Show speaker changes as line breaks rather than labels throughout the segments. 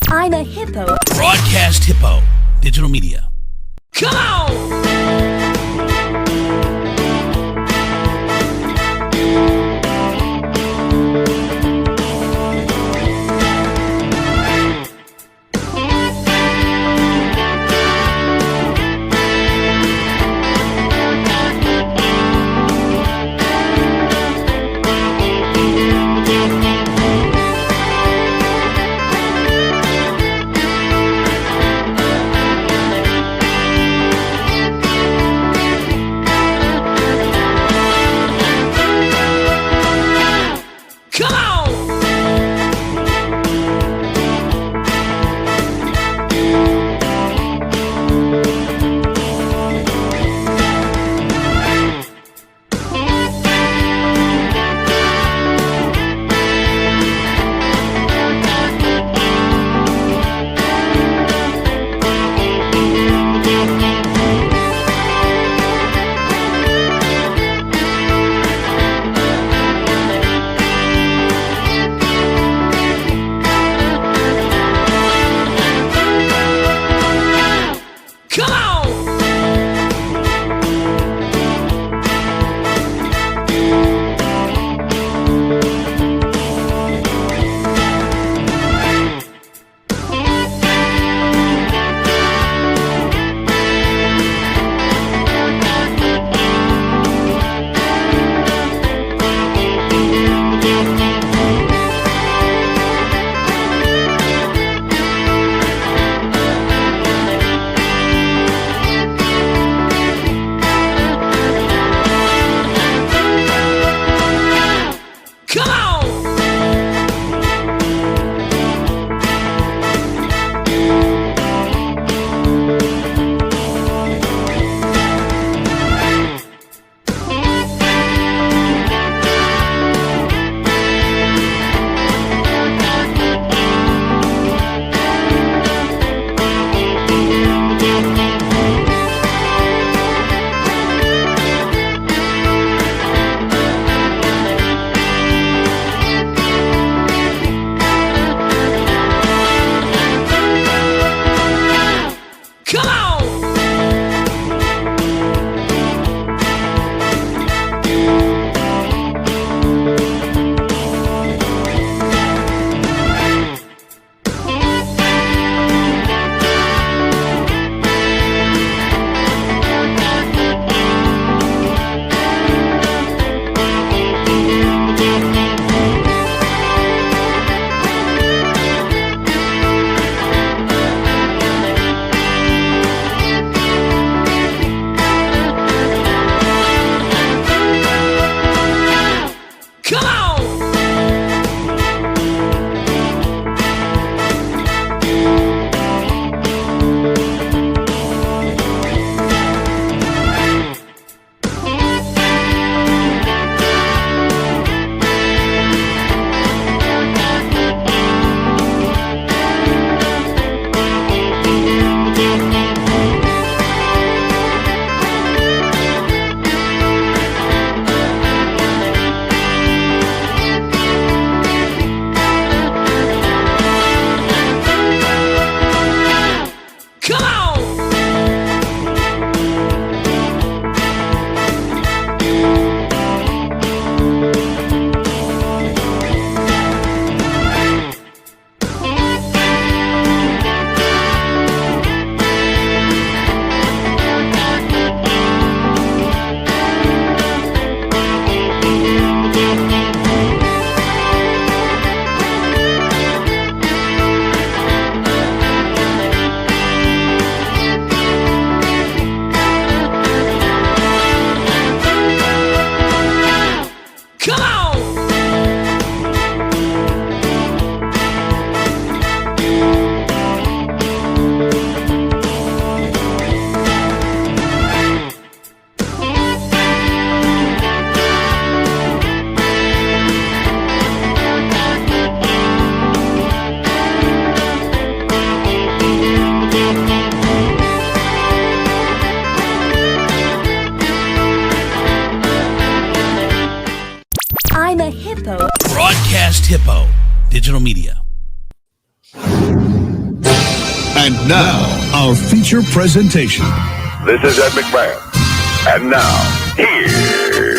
I'm a hippo.
Broadcast Hippo Digital Media.
Come on!
I'm a hippo.
Broadcast Hippo Digital Media.
And now, our feature presentation.
This is Ed McMahon. And now, here's Andrew.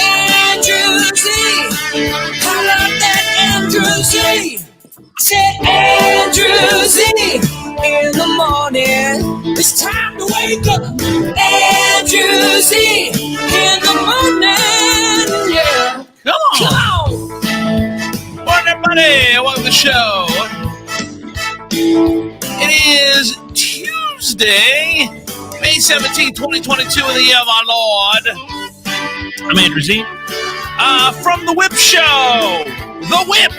Andrew Z. I love that Andrew Z. Say Andrew Z. In the morning, it's time to wake up. Andrew Z. In the morning, yeah.
Come
Come
on.
on.
Morning, everybody. Welcome to the show. It is Tuesday, May 17, 2022, in the year of our Lord. I'm Andrew Z. From The Whip Show. The Whip.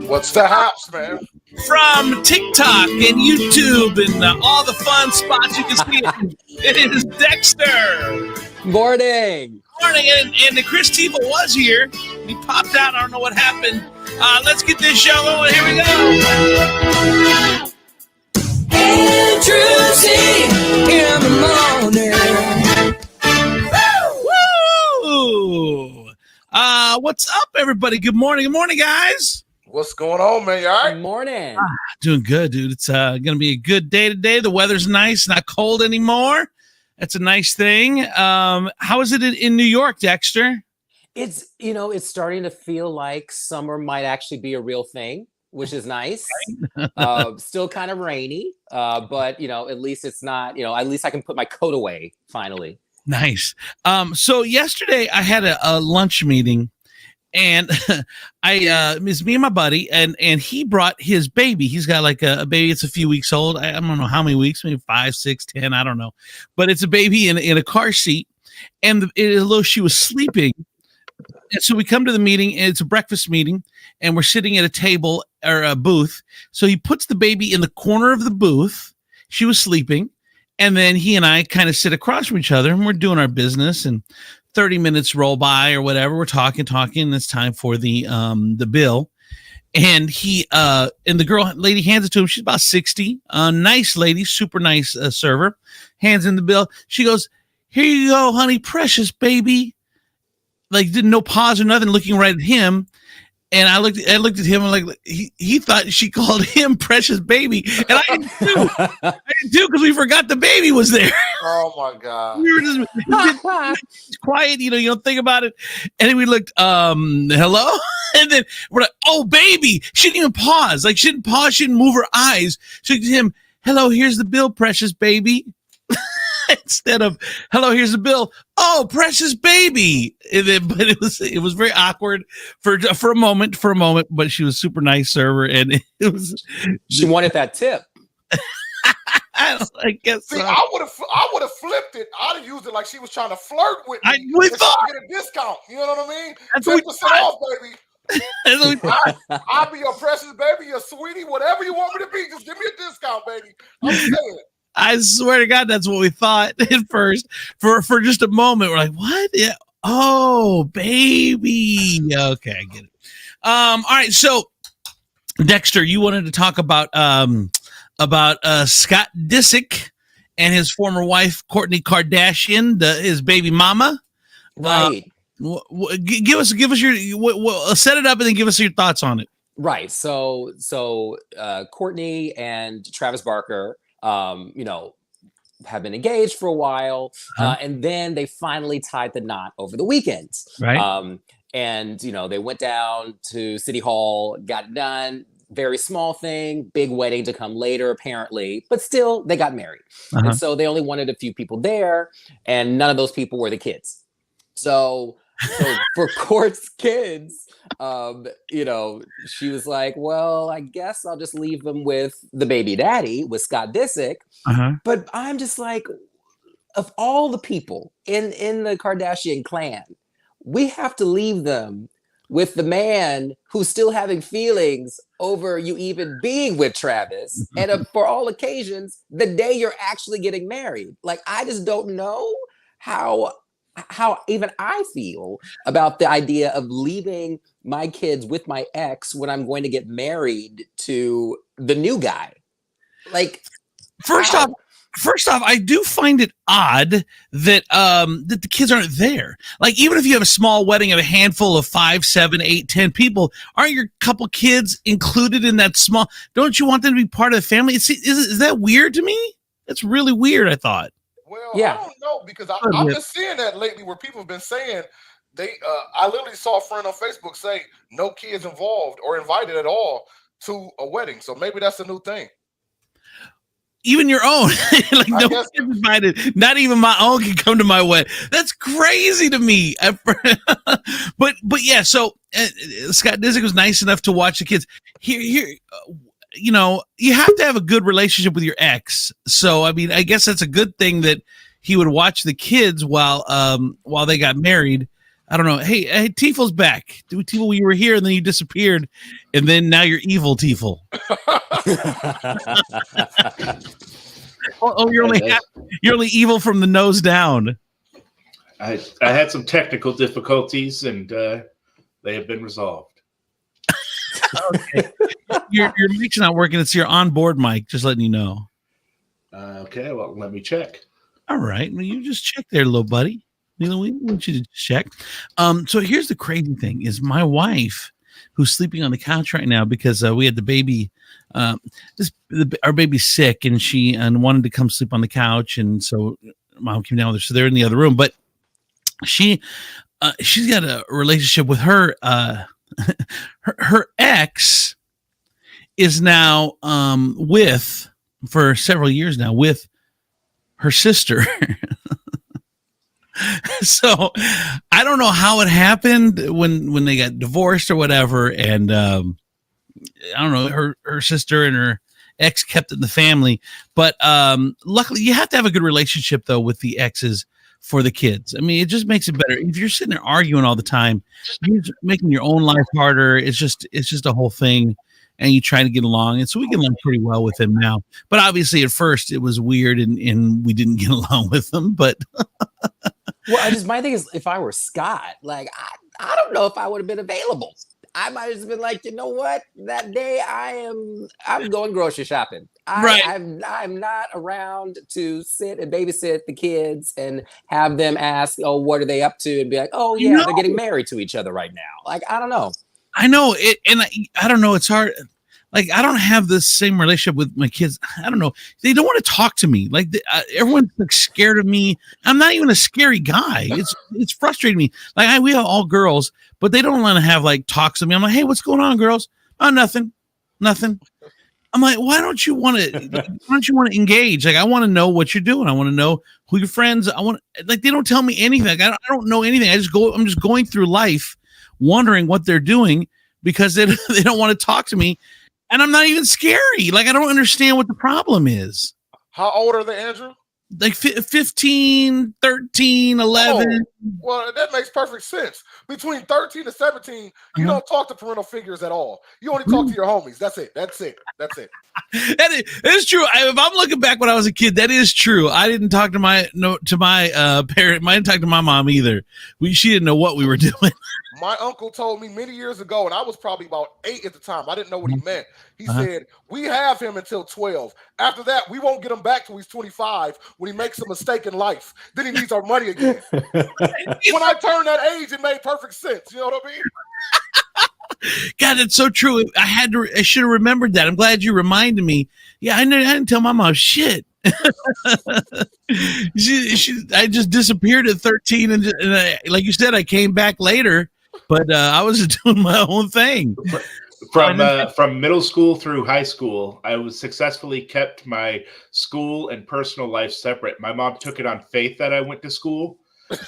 What's the house, man?
From TikTok and YouTube and all the fun spots you can see. It is Dexter.
Morning.
Morning, and Chris Teva was here. He popped out. I don't know what happened. Let's get this show going. Here we go.
Andrew Z. In the morning.
Woo! What's up, everybody? Good morning. Good morning, guys.
What's going on, man? You all right?
Morning.
Doing good, dude. It's going to be a good day today. The weather's nice, not cold anymore. That's a nice thing. How is it in New York, Dexter?
It's starting to feel like summer might actually be a real thing, which is nice. Still kind of rainy, but at least it's not, at least I can put my coat away finally.
Nice. So yesterday I had a lunch meeting, and it was me and my buddy, and he brought his baby. He's got like a baby. It's a few weeks old. I don't know how many weeks, maybe 5, 6, 10. I don't know, but it's a baby in a car seat, and although she was sleeping, and so we come to the meeting, and it's a breakfast meeting, and we're sitting at a table or a booth. So he puts the baby in the corner of the booth. She was sleeping, and then he and I kind of sit across from each other, and we're doing our business, and 30 minutes roll by or whatever. We're talking, and it's time for the bill. And he and the lady hands it to him. She's about 60. Nice lady, super nice server. Hands in the bill. She goes, "Here you go, honey, precious baby." Like, didn't no pause or nothing, looking right at him. And I looked at him, and like he thought she called him precious baby, and I did too. I did too, because we forgot the baby was there.
Oh my God.
We were just quiet, you don't think about it. And then we looked, hello, and then we're like, oh baby. She didn't even pause. Like, she didn't pause. She didn't move her eyes. She looked at him. Hello, here's the bill, precious baby. Instead of hello, here's the bill. Oh, precious baby. But it was very awkward for a moment, but she was super nice server, and it was.
She wanted that tip.
I guess.
See,
So.
I would have flipped it. I'd have used it like she was trying to flirt with me.
We
and
thought
she'd get a discount. You know what I mean?
That's what we
10%
thought.
off, baby.
That's what we thought.
I'll be your precious baby, your sweetie, whatever you want me to be. Just give me a discount, baby. I'm saying.
I swear to God, that's what we thought at first. For just a moment, we're like, "What? Yeah. Oh, baby. Okay, I get it." All right. So, Dexter, you wanted to talk about Scott Disick and his former wife Kourtney Kardashian, his baby mama.
Right.
Give us your set it up and then give us your thoughts on it.
Right. So Kourtney and Travis Barker, have been engaged for a while, and then they finally tied the knot over the weekend.
Right.
And they went down to City Hall, got it done. Very small thing, big wedding to come later, apparently, but still they got married. And so they only wanted a few people there, and none of those people were the kids. So for Court's kids, she was like, well, I guess I'll just leave them with the baby daddy, with Scott Disick. But I'm just like, of all the people in the Kardashian clan, we have to leave them with the man who's still having feelings over you even being with Travis. And for all occasions, the day you're actually getting married. Like, I just don't know how even I feel about the idea of leaving my kids with my ex when I'm going to get married to the new guy. Like,
first off, First off, I do find it odd that that the kids aren't there. Like, even if you have a small wedding of a handful of 5, 7, 8, 10 people, aren't your couple kids included in that small? Don't you want them to be part of the family? Is that weird to me? It's really weird, I thought.
Well,
Yeah.
I don't know because I'm just seeing that lately where people have been saying they. I literally saw a friend on Facebook say no kids involved or invited at all to a wedding. So maybe that's a new thing.
Even your own, like
I
no
guess-
kids invited. Not even my own can come to my wedding. That's crazy to me. but yeah. So Scott Disick was nice enough to watch the kids. Here, you know, you have to have a good relationship with your ex. So I mean, I guess that's a good thing that he would watch the kids while they got married. I don't know. Hey, Tiefel's back. Tiefel, you were here and then you disappeared, and then now you're evil, Tiefel. You're only evil from the nose down.
I had some technical difficulties, and they have been resolved.
Okay. Your mic's not working. It's your onboard mic. Just letting you know.
Okay, well, let me check.
All right. Well, you just check there, little buddy. You know, we want you to check. So here's the crazy thing: is my wife, who's sleeping on the couch right now because we had the baby. Our baby's sick, and she wanted to come sleep on the couch, and so mom came down with her. So they're in the other room, but she's got a relationship with her. Her ex is now for several years now with her sister. So I don't know how it happened when they got divorced or whatever, and I don't know, her sister and her ex kept it in the family, but luckily you have to have a good relationship though with the exes for the kids. I mean, it just makes it better. If you're sitting there arguing all the time, you're making your own life harder. It's just a whole thing, and you try to get along. And so we get along pretty well with him now. But obviously at first it was weird and we didn't get along with him, but
Well, my thing is, if I were Scott, like I don't know if I would have been available. I might have just been like, you know what? That day I'm going grocery shopping.
Right.
I'm not around to sit and babysit the kids and have them ask, oh, what are they up to? And be like, oh yeah, they're getting married to each other right now. Like, I don't know.
I know it, and I don't know. It's hard. Like, I don't have the same relationship with my kids. I don't know. They don't want to talk to me. Like, everyone's like scared of me. I'm not even a scary guy. It's frustrating me. Like, we have all girls, but they don't want to have like talks with me. I'm like, hey, what's going on, girls? Oh, nothing. I'm like, why don't you want to engage? Like, I want to know what you're doing. I want to know who your friends. They don't tell me anything. I don't know anything. I'm just going through life, wondering what they're doing because they don't want to talk to me. And I'm not even scary. Like, I don't understand what the problem is.
How old are they, Andrew?
Like 15, 13, 11.
Oh, well, that makes perfect sense. Between 13 and 17, you don't talk to parental figures at all. You only talk to your homies. That's it.
That is true. If I'm looking back when I was a kid, that is true. I didn't talk to my parent. I didn't talk to my mom either. She didn't know what we were doing.
My uncle told me many years ago, and I was probably about 8 at the time. I didn't know what he meant. He said, we have him until 12. After that, we won't get him back till he's 25 when he makes a mistake in life. Then he needs our money again. When I turned that age, it made perfect sense. You know what I mean?
God, that's so true. I should have remembered that. I'm glad you reminded me. Yeah, I didn't tell my mom shit. I just disappeared at 13, and like you said, I came back later, but I was doing my own thing.
From middle school through high school, I was successfully kept my school and personal life separate. My mom took it on faith that I went to school.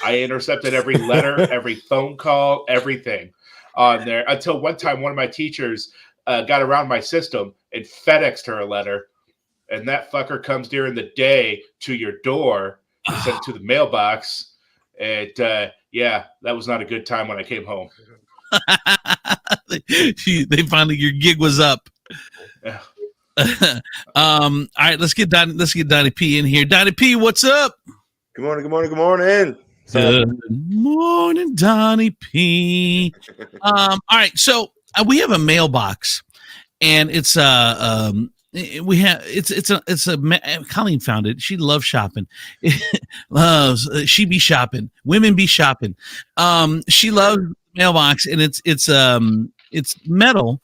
I intercepted every letter, every phone call, everything on there until one time one of my teachers got around my system and FedExed her a letter, and that fucker comes during the day to your door and sent it to the mailbox. And yeah, that was not a good time when I came home.
They finally, your gig was up.
Yeah.
All right, let's get Donnie P in here. Donnie P, what's up?
Good morning.
Good morning, Donnie P. All right, so we have a mailbox, and it's we have it's a Colleen found it. She loves shopping. Loves she be shopping. Women be shopping. She loves mailbox, and it's metal,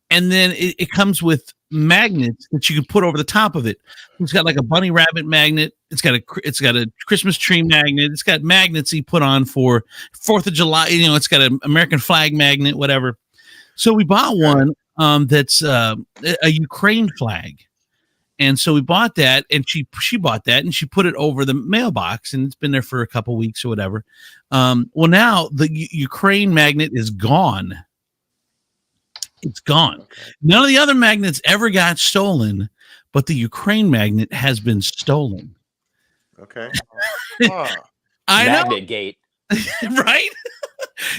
and then it comes with magnets that you can put over the top of it. It's got like a bunny rabbit magnet. It's got a Christmas tree magnet. It's got magnets you put on for 4th of July. It's got an American flag magnet, whatever. So we bought one that's a Ukraine flag. And so we bought that, and she bought that, and she put it over the mailbox, and it's been there for a couple weeks or whatever. Well, now the Ukraine magnet is gone. It's gone. Okay. None of the other magnets ever got stolen, but the Ukraine magnet has been stolen.
Okay.
I
Magnet
know.
Gate.
Right?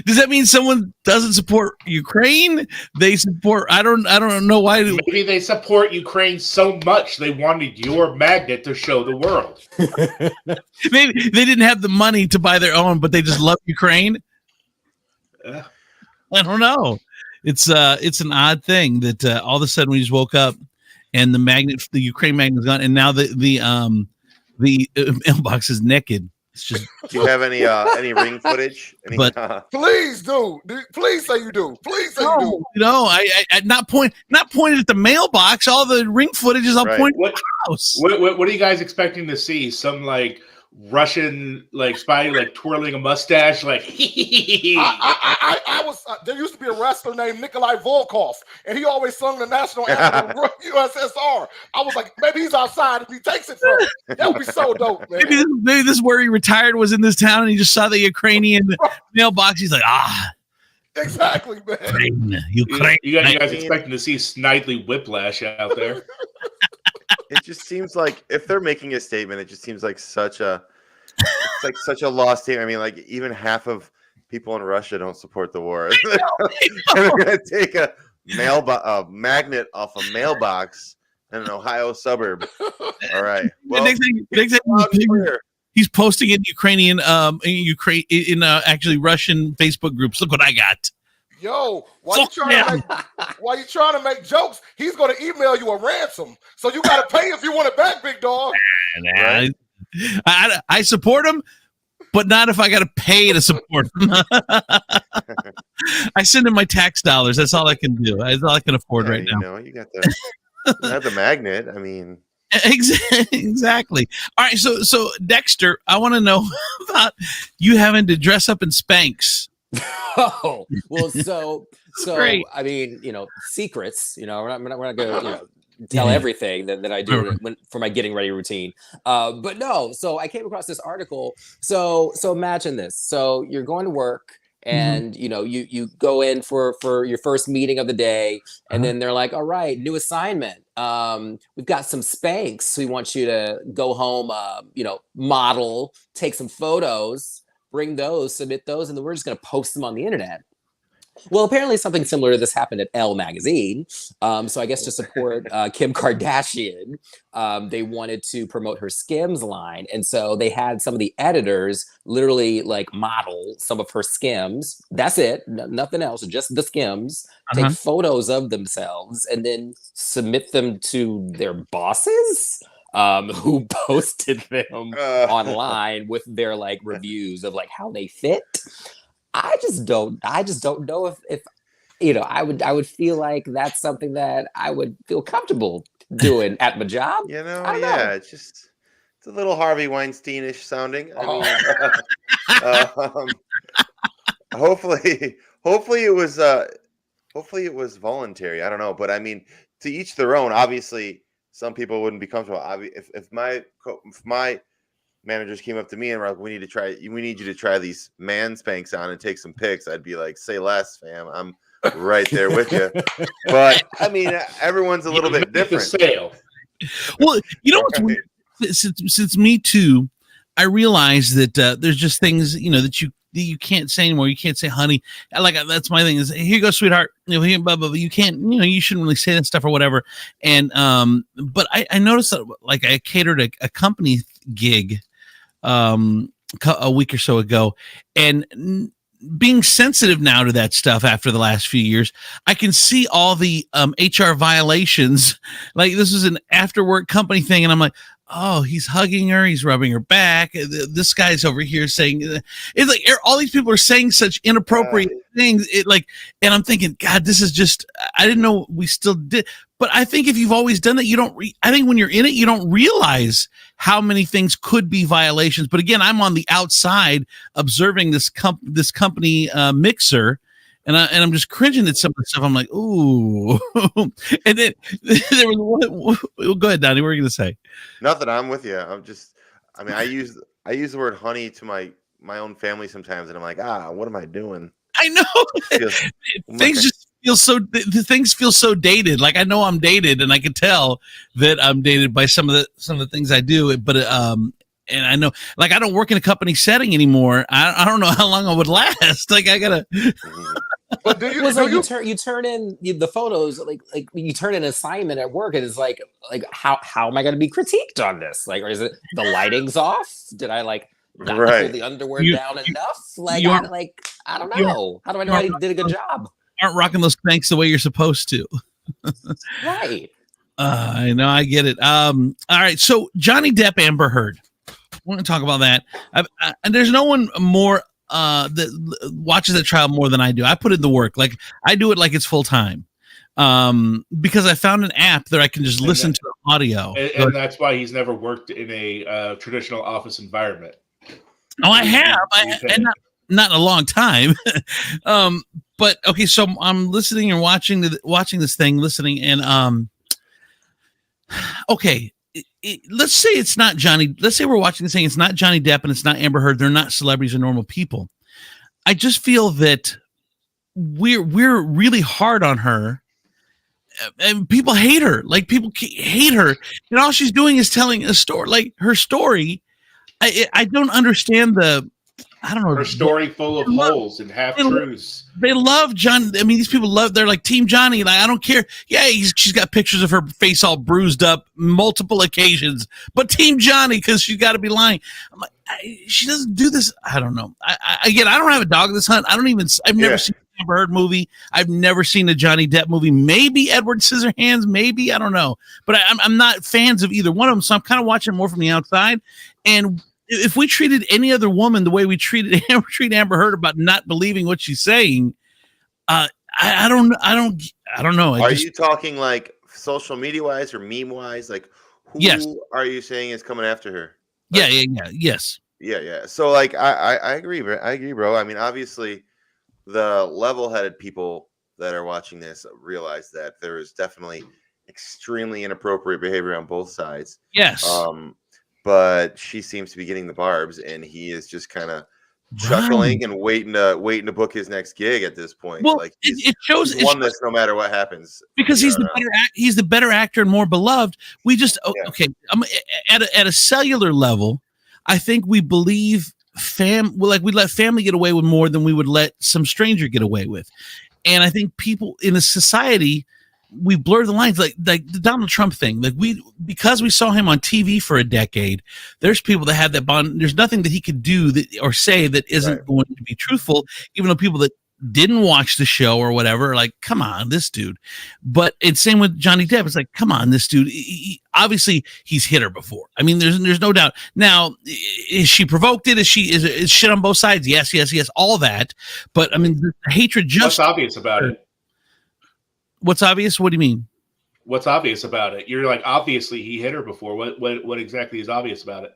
Does that mean someone doesn't support Ukraine? They support. I don't know why.
Maybe they support Ukraine so much they wanted your magnet to show the world.
Maybe they didn't have the money to buy their own, but they just love Ukraine. I don't know. It's an odd thing that all of a sudden we just woke up and the Ukraine magnet is gone, and now the mailbox is naked. It's just.
Do you have any ring footage?
Please do. Please say you do. Please say you do.
No, I not pointed at the mailbox. All the ring footage is all pointed at the house.
What are you guys expecting to see? Some like Russian spy twirling a mustache
I was there used to be a wrestler named Nikolai Volkov, and he always sung the national anthem of USSR. I was like, maybe he's outside and he takes it from me. That would be so dope, man.
Maybe this is where he retired, was in this town, and he just saw the Ukrainian mailbox. He's like,
exactly, man.
Ukraine.
You guys expecting to see Snidely Whiplash out there?
It just seems like if they're making a statement, it just seems like such a lost team. I mean, like even half of people in Russia don't support the war. They're going to take a magnet off a mailbox in an Ohio suburb. All right. Well,
he's posting in Ukrainian, actually Russian Facebook groups. Look what I got.
Yo, while you trying to make jokes, he's going to email you a ransom. So you got to pay if you want it back, big dog.
Right? I support him, but not if I got to pay to support him. I send him my tax dollars. That's all I can do. That's all I can afford right now.
You got the magnet. I mean.
Exactly. All right. So Dexter, I want to know about you having to dress up in Spanx.
Oh, well, so
Great.
I mean, secrets, we're not going to, tell everything that I do for my getting ready routine. But no, so I came across this article. So imagine this. So you're going to work and, you go in for your first meeting of the day, and then they're like, all right, new assignment. We've got some Spanx. We want you to go home, model, take some photos, bring those, submit those, and then we're just going to post them on the internet. Well, apparently something similar to this happened at Elle magazine. So I guess to support Kim Kardashian, they wanted to promote her Skims line. And so they had some of the editors literally model some of her Skims. That's it. Nothing else. Just the Skims. Take photos of themselves and then submit them to their bosses. Who posted them online with their reviews of how they fit. I just don't know if I would feel like that's something that I would feel comfortable doing at my job. I don't know.
It's a little Harvey Weinstein-ish sounding. I mean, hopefully it was voluntary. I don't know, but I mean, to each their own. Obviously, some people wouldn't be comfortable. If my managers came up to me and were like, we need you to try these man Spanx on and take some pics, I'd be like, say less, fam. I'm right there with you. But I mean, everyone's a little bit different.
Well, what's weird? Since Me Too, I realized that there's just things that you can't say anymore. You can't say honey. That's my thing is, here you go, sweetheart. Blah, blah, blah. You can't, you shouldn't really say that stuff or whatever. And, but I noticed that I catered a company gig, a week or so ago, and being sensitive now to that stuff after the last few years, I can see all the HR violations. Like this is an after work company thing, and I'm like, oh, he's hugging her, he's rubbing her back. This guy's over here saying, it's like all these people are saying such inappropriate things. And I'm thinking, God, this is just. I didn't know we still did. But I think if you've always done that, you don't. I think when you're in it, you don't realize how many things could be violations. But again, I'm on the outside observing this company mixer, and I'm just cringing at some of the stuff. I'm like, ooh. And then there was one. Go ahead, Donnie. What are you going to say?
Nothing. I'm with you. I mean, I use the word honey to my own family sometimes, and I'm like, what am I doing?
I know. Things just feel so. The things feel so dated. Like I know I'm dated, and I can tell that I'm dated by some of the things I do. But and I know, like I don't work in a company setting anymore. I don't know how long I would last. Like I gotta.
But
you turn in the photos, like you turn in an assignment at work, and it's like how am I going to be critiqued on this? Like, or is it the lighting's off? Did I not pull the underwear down enough? Like, I don't know. How do I know I did a good job?
Aren't rocking those cranks the way you're supposed to.
Right.
I know. I get it. All right. So Johnny Depp, Amber Heard. We're going to talk about that. And there's no one more that watches the trial more than I do. I put in the work. Like I do it like it's full time. Because I found an app that I can just listen to the audio.
And that's why he's never worked in a traditional office environment.
Oh, I have. And not in a long time. But okay, so I'm listening and watching this thing, and okay. Let's say it's not Johnny. Let's say we're watching this thing. It's not Johnny Depp and it's not Amber Heard. They're not celebrities or normal people. I just feel that we're really hard on her, and people hate her. Like people hate her, and all she's doing is telling a story. Like her story, I don't understand I don't know.
Her story full of holes and half truths.
They love John. I mean, these people they're like Team Johnny. Like, I don't care. Yeah, she's got pictures of her face all bruised up multiple occasions, but Team Johnny because she's got to be lying. I'm like, she doesn't do this. I don't know. I don't have a dog in this hunt. I've never seen an Amber Heard movie. I've never seen a Johnny Depp movie. Maybe Edward Scissorhands. Maybe I don't know. But I'm not fans of either one of them. So I'm kind of watching more from the outside. And if we treated any other woman the way we treat Amber Heard about not believing what she's saying, I don't know.
Are you talking like social media wise or meme wise? Like, who are you saying is coming after her? Like,
yes.
Yeah. So like, I agree. I agree, bro. I mean, obviously, the level-headed people that are watching this realize that there is definitely extremely inappropriate behavior on both sides.
Yes.
But she seems to be getting the barbs, and he is just kind of chuckling and waiting to book his next gig at this point.
Well,
like
it shows
he's won this no matter what happens
because he's the better actor and more beloved. We just okay. At a cellular level, I think we believe we let family get away with more than we would let some stranger get away with, and I think people in a society. We blur the lines like the Donald Trump thing. Like because we saw him on TV for a decade, there's people that have that bond. There's nothing that he could do or say that isn't going to be truthful, even though people that didn't watch the show or whatever are like, come on, this dude. But it's same with Johnny Depp. It's like, come on, this dude. Obviously, he's hit her before. I mean, there's no doubt. Now, is she provoked it? Is shit on both sides? Yes, all that. But I mean, the hatred just.
What's obvious about it?
What's obvious? What do you mean?
What's obvious about it? You're like, obviously he hit her before. What exactly is obvious about it?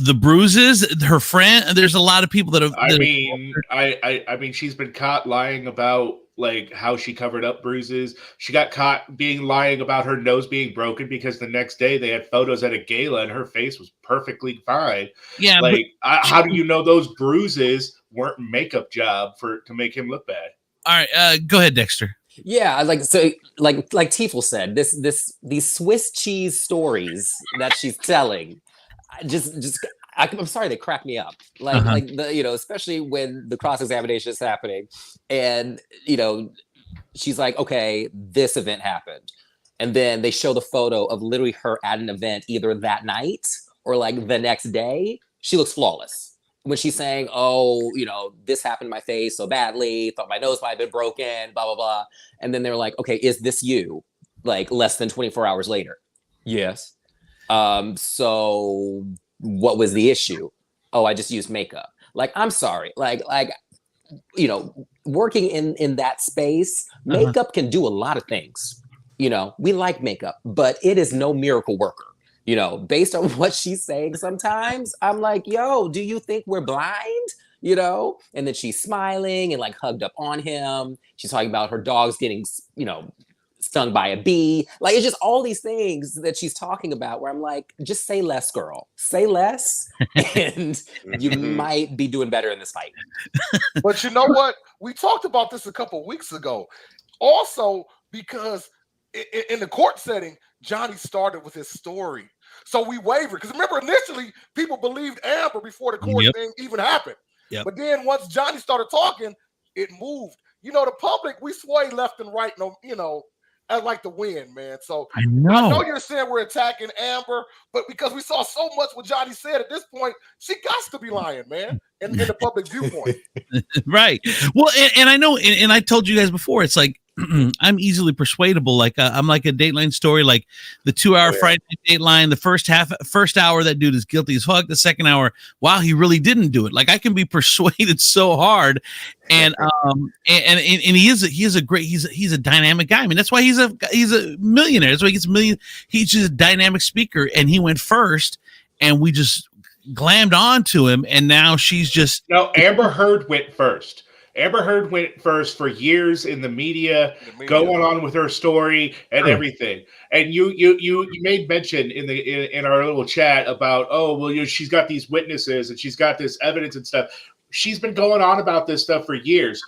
The bruises, her friend. There's a lot of people that have.
I mean, she's been caught lying about like how she covered up bruises. She got caught lying about her nose being broken because the next day they had photos at a gala and her face was perfectly fine. Yeah, like how do you know those bruises weren't makeup job to make him look bad?
All right, go ahead, Dexter.
Yeah, like Tiefel said, these Swiss cheese stories that she's telling, I'm sorry, they crack me up. Like especially when the cross examination is happening, and she's like, okay, this event happened, and then they show the photo of literally her at an event either that night or like the next day. She looks flawless. when she's saying, oh, this happened to my face so badly, thought my nose might have been broken, blah, blah, blah. And then they're like, okay, is this you? Like less than 24 hours later. Yes. So what was the issue? Oh, I just used makeup. Like, I'm sorry. Like, working in that space, makeup can do a lot of things. We like makeup, but it is no miracle worker. Based on what she's saying sometimes, I'm like, yo, do you think we're blind? And then she's smiling and like hugged up on him. She's talking about her dogs getting, stung by a bee. Like, it's just all these things that she's talking about where I'm like, just say less, girl. Say less, and you might be doing better in this fight.
But you know what? We talked about this a couple of weeks ago. Also, because in the court setting, Johnny started with his story. So we wavered. Because remember, initially, people believed Amber before the court thing even happened.
Yep.
But then once Johnny started talking, it moved. The public, we sway left and right, I like the win, man. So
I know
you're saying we're attacking Amber, but because we saw so much what Johnny said at this point, she got to be lying, man, in the public viewpoint.
Right. Well, and I know, and I told you guys before, it's like, I'm easily persuadable. Like I'm like a Dateline story, like the 2-hour Friday Night Dateline. The first hour, that dude is guilty as fuck. The second hour, wow, he really didn't do it. Like I can be persuaded so hard, and he is a great, he's a dynamic guy. I mean, that's why he's a millionaire. That's why he gets million. He's just a dynamic speaker, and he went first, and we just glammed onto him, and now she's just
no. Amber Heard went first. Amber Heard went first for years in the media, going on with her story and everything. And you made mention in our little chat about, she's got these witnesses and she's got this evidence and stuff. She's been going on about this stuff for years.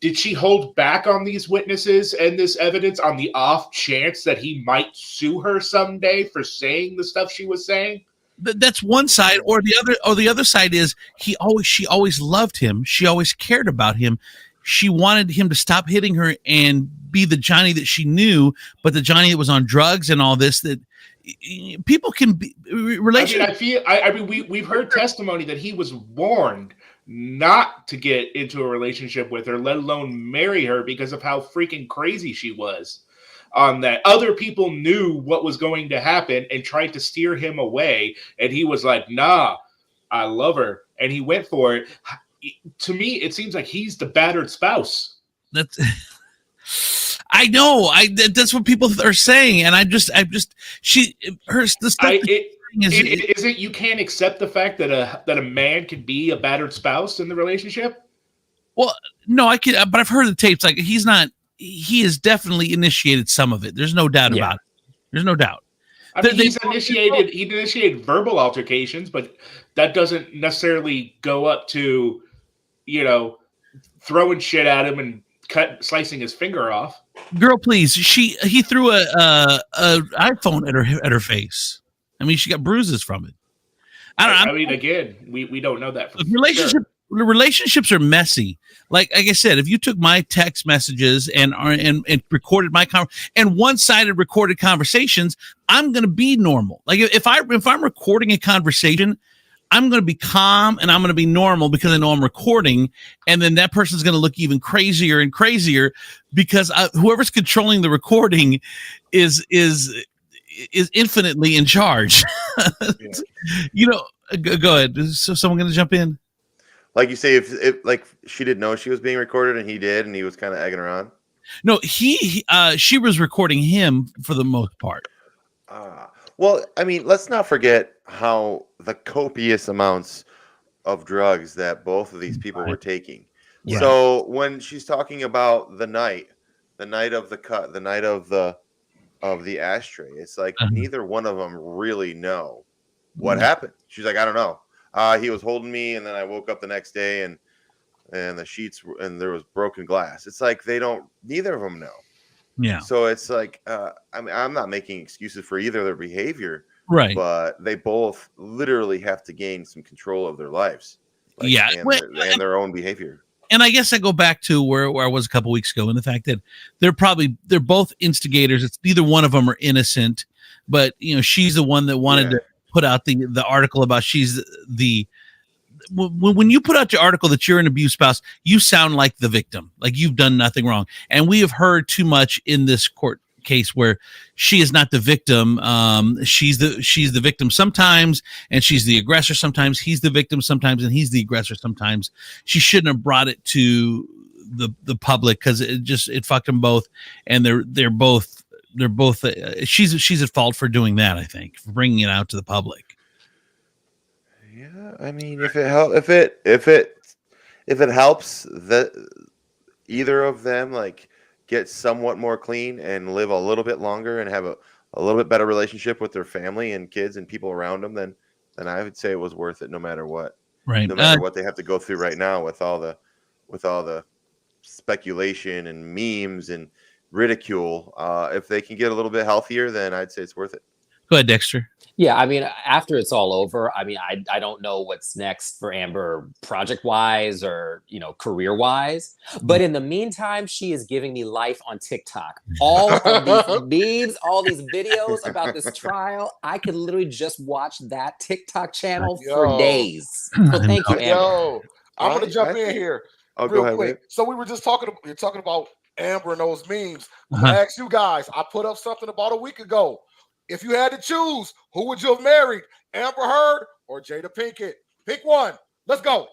Did she hold back on these witnesses and this evidence on the off chance that he might sue her someday for saying the stuff she was saying?
That's one side, or the other side is she always loved him. She always cared about him. She wanted him to stop hitting her and be the Johnny that she knew, but the Johnny that was on drugs and all this. That people can be
we've heard testimony that he was warned not to get into a relationship with her, let alone marry her, because of how freaking crazy she was. On that, other people knew what was going to happen and tried to steer him away, and he was like, nah, I love her, and he went for it. To me, it seems like he's the battered spouse.
That's I know, that's what people are saying, and the stuff
is it you can't accept the fact that a man can be a battered spouse in the relationship?
Well, no, I can, but I've heard the tapes. Like he has definitely initiated some of it. There's no doubt about it. There's no doubt.
I mean, he initiated verbal altercations, but that doesn't necessarily go up to, throwing shit at him and slicing his finger off.
Girl, please. He threw a iPhone at her face. I mean, she got bruises from it.
I mean, again, we don't know that.
Relationships are messy. Like I said, if you took my text messages and recorded my and one-sided recorded conversations, I'm going to be normal. Like if I'm recording a conversation, I'm going to be calm and I'm going to be normal because I know I'm recording, and then that person's going to look even crazier and crazier because whoever's controlling the recording is infinitely in charge. Go ahead. So someone going to jump in?
Like you say, if like she didn't know she was being recorded and he did, and he was kind of egging her on.
No, she was recording him for the most part.
Well, I mean, let's not forget how the copious amounts of drugs that both of these people were taking. Yeah. So when she's talking about the night of the cut, the night of the ashtray, it's like neither one of them really know what happened. She's like, I don't know. He was holding me, and then I woke up the next day, and the sheets, and there was broken glass. It's like neither of them know.
Yeah.
So it's like, I mean, I'm not making excuses for either of their behavior,
right?
But they both literally have to gain some control of their lives, and their own behavior.
And I guess I go back to where I was a couple weeks ago, and the fact that they're both instigators. It's neither one of them are innocent, but she's the one that wanted to put out the article about she's the when you put out your article that you're an abused spouse, you sound like the victim, like you've done nothing wrong. And we have heard too much in this court case where she is not the victim. She's the victim sometimes, and she's the aggressor sometimes. He's the victim sometimes, and he's the aggressor sometimes. She shouldn't have brought it to the public because it fucked them both, and they're both she's at fault for doing that. I think, for bringing it out to the public.
Yeah, I mean, if it helps that either of them like get somewhat more clean and live a little bit longer and have a little bit better relationship with their family and kids and people around them, then I would say it was worth it, no matter what.
Right.
No matter what they have to go through right now with all the speculation and memes and ridicule. If they can get a little bit healthier, then I'd say it's worth it.
Go ahead, Dexter.
Yeah, I mean, after it's all over, I mean, I don't know what's next for Amber project-wise or, career-wise. But in the meantime, she is giving me life on TikTok. All of these memes, all these videos about this trial, I could literally just watch that TikTok channel for days. So thank you, Amber.
Yo, I'm going to jump in here real quick.
Wait.
So we were just talking about Amber and those memes. I asked you guys, I put up something about a week ago. If you had to choose, who would you have married, Amber Heard or Jada Pinkett? Pick one. Let's go.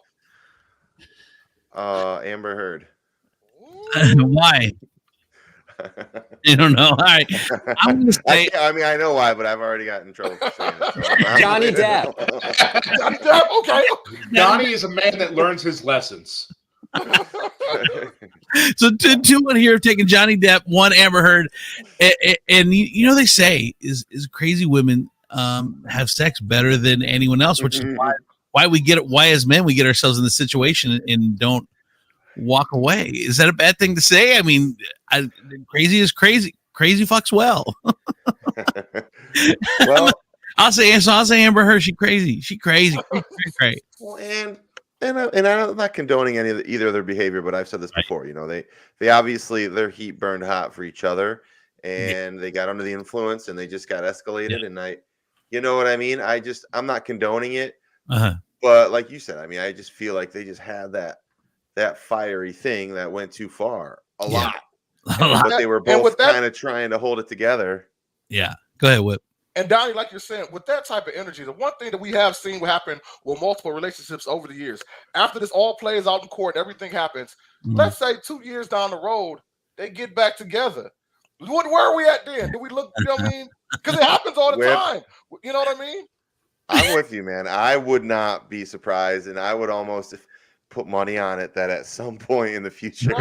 Amber Heard.
Why? You don't know. All right. I'm going to say.
I know why, but I've already gotten in trouble for saying it.
Johnny Depp.
Johnny Depp. Okay.
Johnny is a man that learns his lessons.
So two one here have taken Johnny Depp, one Amber Heard, and they say is crazy women have sex better than anyone else, which is why we get it. Why as men we get ourselves in the situation and don't walk away. Is that a bad thing to say? I mean, crazy is crazy. Crazy fucks well.
Well,
I'll say Amber Heard. She crazy. She crazy. Great.
Well, and I'm not condoning either of their behavior, but I've said this before. They obviously their heat burned hot for each other, and they got under the influence, and they just got escalated. Yeah. And you know what I mean? I'm not condoning it, but like you said, I mean, I just feel like they just had that fiery thing that went too far a lot. But they were both kind of trying to hold it together.
Yeah, go ahead, Whip.
And Donnie, like you're saying, with that type of energy, the one thing that we have seen happen with multiple relationships over the years, after this all plays out in court and everything happens, let's say 2 years down the road, they get back together. Where are we at then? Do we look, you know what I mean? Because it happens all the time. You know what I mean?
I'm with you, man. I would not be surprised, and I would almost put money on it that at some point in the future,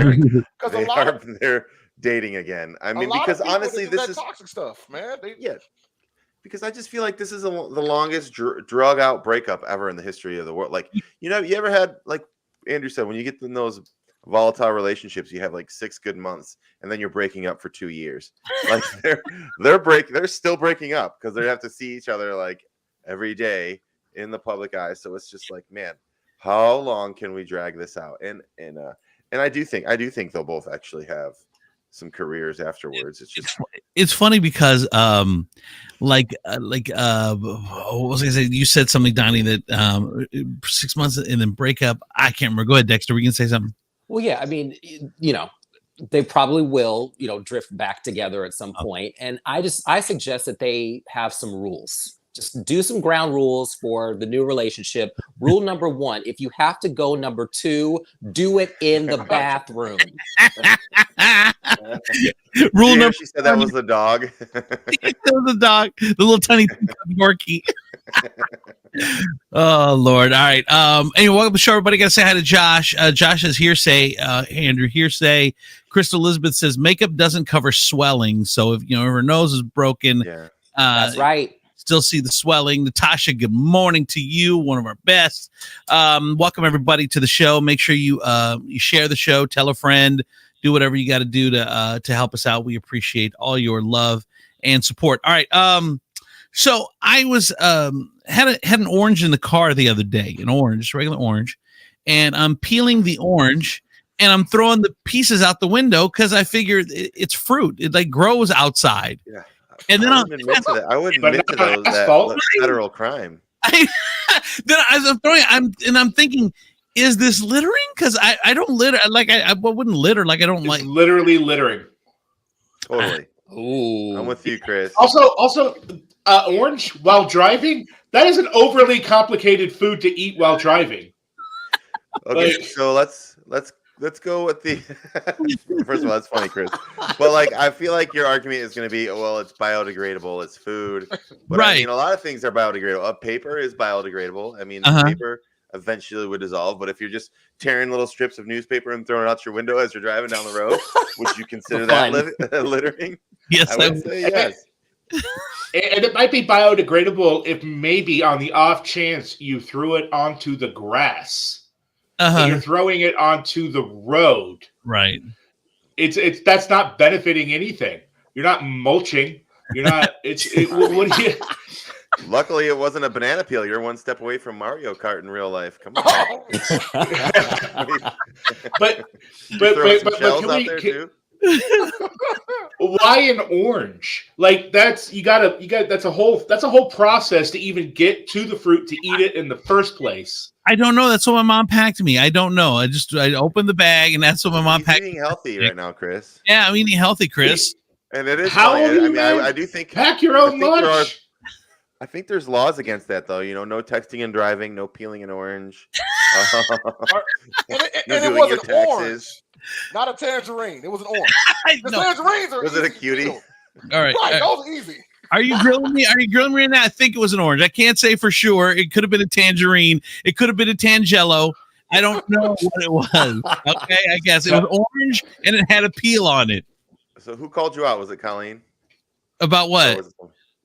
they're dating again. I mean, because honestly, this is
toxic stuff, man.
Because I just feel like this is the longest drug out breakup ever in the history of the world. Like, you ever had, like Andrew said, when you get in those volatile relationships, you have like 6 good months, and then you're breaking up for 2 years. Like they're still breaking up because they have to see each other like every day in the public eye. So it's just like, man, how long can we drag this out? And I do think they'll both actually have some careers afterwards.
It's funny because what was I gonna say? You said something, Donnie, that 6 months and then break up. I can't remember. Go ahead, Dexter. We can say something.
Well, yeah, I mean, they probably will, drift back together at some point. And I suggest that they have some rules. Just do some ground rules for the new relationship. Rule number 1, if you have to go number 2, do it in the bathroom.
Rule number.
She said that was the dog.
That was the dog, the little tiny Yorkie. Oh Lord! All right. Anyway, welcome to the show, everybody. Got to say hi to Josh. Josh says hearsay. Andrew, hearsay. Crystal Elizabeth says makeup doesn't cover swelling, so if her nose is broken,
that's right.
Still see the swelling. Natasha, good morning to you. One of our best. Welcome everybody to the show. Make sure you share the show, tell a friend, do whatever you got to do to help us out. We appreciate all your love and support. All right. So I was had an orange in the car the other day, just regular orange, and I'm peeling the orange and I'm throwing the pieces out the window because I figured it's fruit. It like grows outside.
Yeah.
And then
I wouldn't admit to that. I wouldn't admit to that's federal crime.
Then as I'm throwing, I'm thinking, is this littering? Because I don't litter. Like I wouldn't litter. Like I don't
It's
like.
literally littering.
Totally.
Ooh.
I'm with you, Chris.
Also, orange while driving. That is an overly complicated food to eat while driving.
Okay,
Like-
so let's go with the. First of all, that's funny, Chris. But like, I feel like your argument is going to be, well, it's biodegradable, it's food. But I
Right.
mean, a lot of things are biodegradable. Paper is biodegradable. I mean,
Uh-huh.
paper eventually would dissolve. But if you're just tearing little strips of newspaper and throwing it out your window as you're driving down the road, would you consider that littering?
Yes,
I would say yes.
And it might be biodegradable if maybe on the off chance you threw it onto the grass.
Uh-huh.
You're throwing it onto the road.
Right.
It's that's not benefiting anything. You're not mulching. You're not. What do you?
Luckily, it wasn't a banana peel. You're one step away from Mario Kart in real life. Come on.
but
Throw some shells
can
out
we?
there too.
Why an orange? Like that's that's a whole process to even get to the fruit to eat it in the first place.
I don't know. That's what my mom packed me. I don't know. I opened the bag and that's what my mom
He's
packed.
eating healthy right now, Chris.
Yeah, I'm eating healthy, Chris.
And it is
How
funny.
old are
I
you,
mean,
man?
I do think
Pack your
I
own
think there are-
lunch.
I think there's laws against that, though. You know, no texting and driving, no peeling an orange,
And
no
it
doing your
wasn't
taxes.
orange, not a tangerine. It was an orange. The
No.
tangerines are
Was it a
easy to
cutie?
peel.
All right.
Right, those are easy.
Are you grilling me? Are you grilling me right now? I think it was an orange. I can't say for sure. It could have been a tangerine. It could have been a Tangelo. I don't know what it was. Okay, I guess it was orange and it had a peel on it.
So who called you out? Was it Colleen?
About
Or
what?
was it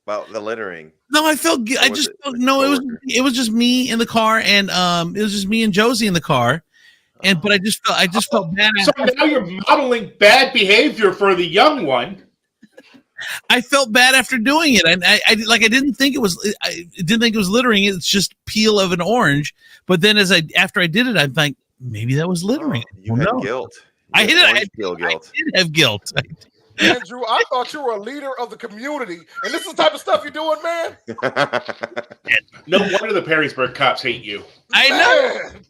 about the littering?
No, I felt. I
Or was
just
it
felt,
a
no.
coworker?
It was just me in the car, and it was just me and Josie in the car, and but I just felt bad.
So now you're modeling bad behavior for the young one.
I felt bad after doing it, and I didn't think it was. I didn't think it was littering. It's just peel of an orange. But then after I did it, I'm like, maybe that was littering.
Oh, you
I
had
don't know.
guilt.
I
You
hit
had
it.
orange peel guilt.
I did have guilt.
Andrew, I thought you were a leader of the community, and this is the type of stuff you're doing, man.
No wonder the Perrysburg cops hate you.
I know.
Man.